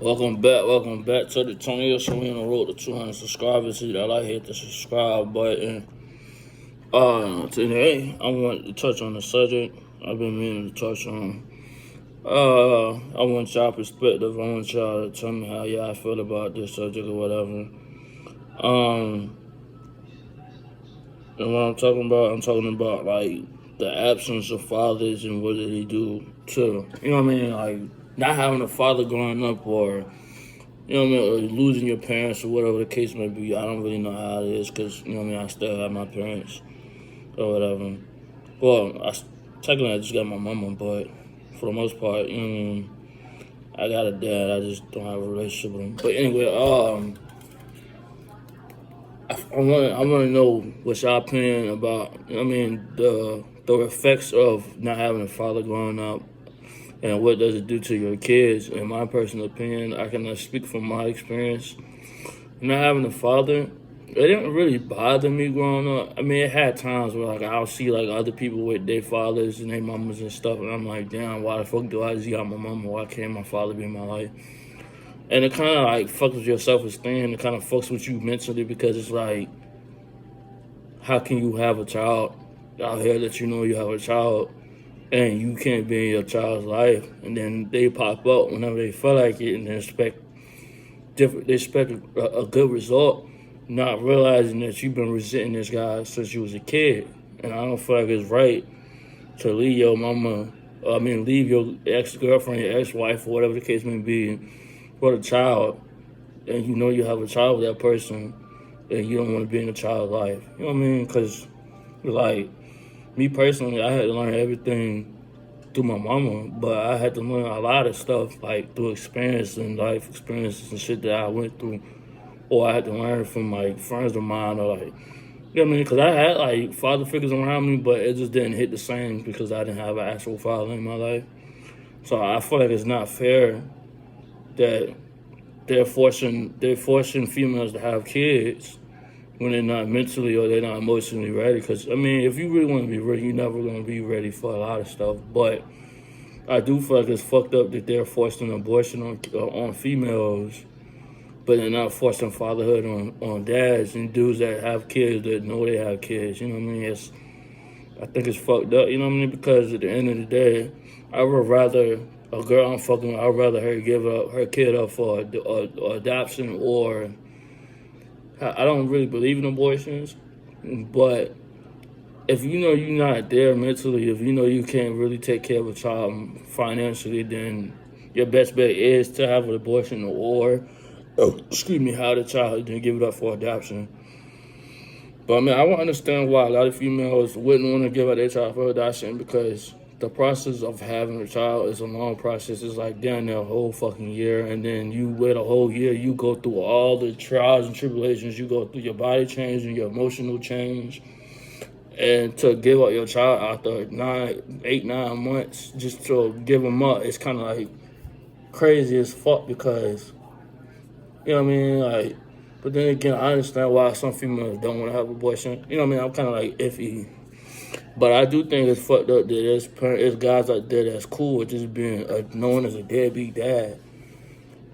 Welcome back to the Tony Show. We on the road to 200 subscribers. Hit that like, hit the subscribe button. Today I want to touch on the subject I've been meaning to touch on. I want y'all perspective. I want y'all to tell me how y'all feel about this subject or whatever. And what I'm talking about like the absence of fathers and what did he do to, you know what I mean? Like not having a father growing up or, you know what I mean, or losing your parents or whatever the case may be. I don't really know how it is because, you know what I mean, I still have my parents or whatever. Well, technically I just got my mama, but for the most part, you know what I mean, I got a dad. I just don't have a relationship with him. But anyway, I want to know what's your opinion about, you know what I mean, the effects of not having a father growing up and what does it do to your kids. In my personal opinion, I can speak from my experience. Not having a father, it didn't really bother me growing up. I mean, it had times where like I'll see like other people with their fathers and their mamas and stuff, and I'm like, damn, why the fuck do I just got my mama? Why can't my father be in my life? And it kind of like fucks with your self-esteem. It kind of fucks with you mentally because it's like, how can you have a child out here that you know you have a child and you can't be in your child's life, and then they pop up whenever they feel like it and they expect a good result, not realizing that you've been resenting this guy since you was a kid. And I don't feel like it's right to leave your mama, leave your ex-girlfriend, your ex-wife, or whatever the case may be, for the child, and you know you have a child with that person, and you don't want to be in the child's life. You know what I mean? Because, like, me personally, I had to learn everything through my mama, but I had to learn a lot of stuff like through experience and life experiences and shit that I went through, or I had to learn from like friends of mine or like, you know what I mean? Because I had like father figures around me, but it just didn't hit the same because I didn't have an actual father in my life. So I feel like it's not fair that they're forcing females to have kids when they're not mentally or they're not emotionally ready. Because, I mean, if you really want to be ready, you're never going to be ready for a lot of stuff. But I do feel like it's fucked up that they're forcing abortion on females, but they're not forcing fatherhood on dads and dudes that have kids that know they have kids. You know what I mean? I think it's fucked up, you know what I mean? Because at the end of the day, I would rather a girl I'm fucking with, I'd rather her give up her kid up for adoption or... I don't really believe in abortions, but if you know you're not there mentally, if you know you can't really take care of a child financially, then your best bet is to have an abortion or have the child and give it up for adoption. But I mean, I would understand why a lot of females wouldn't want to give up their child for adoption because the process of having a child is a long process. It's like down there a whole fucking year, and then you wait a whole year. You go through all the trials and tribulations. You go through your body change and your emotional change, and to give up your child after 9 months, just to give them up, it's kind of like crazy as fuck because, you know what I mean, like. But then again, I understand why some females don't want to have abortion. You know what I mean? I'm kind of like iffy. But I do think it's fucked up that there's guys out there that's cool with just being known as a deadbeat dad.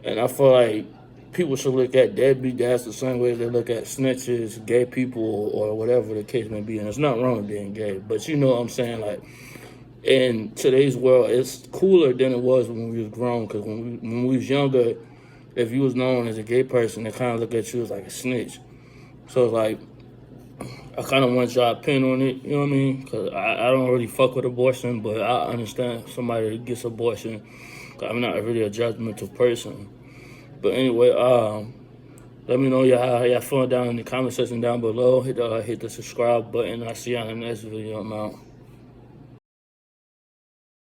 And I feel like people should look at deadbeat dads the same way they look at snitches, gay people, or whatever the case may be. And it's not wrong with being gay. But you know what I'm saying? Like, in today's world, it's cooler than it was when we was grown. Because when we was younger, if you was known as a gay person, they kind of look at you as like a snitch. So it's like, I kind of want your opinion on it, you know what I mean? Because I don't really fuck with abortion, but I understand somebody that gets abortion. I'm not really a judgmental person. But anyway, let me know how y'all feeling down in the comment section down below. Hit the subscribe button. I'll see you on the next video. I'm out.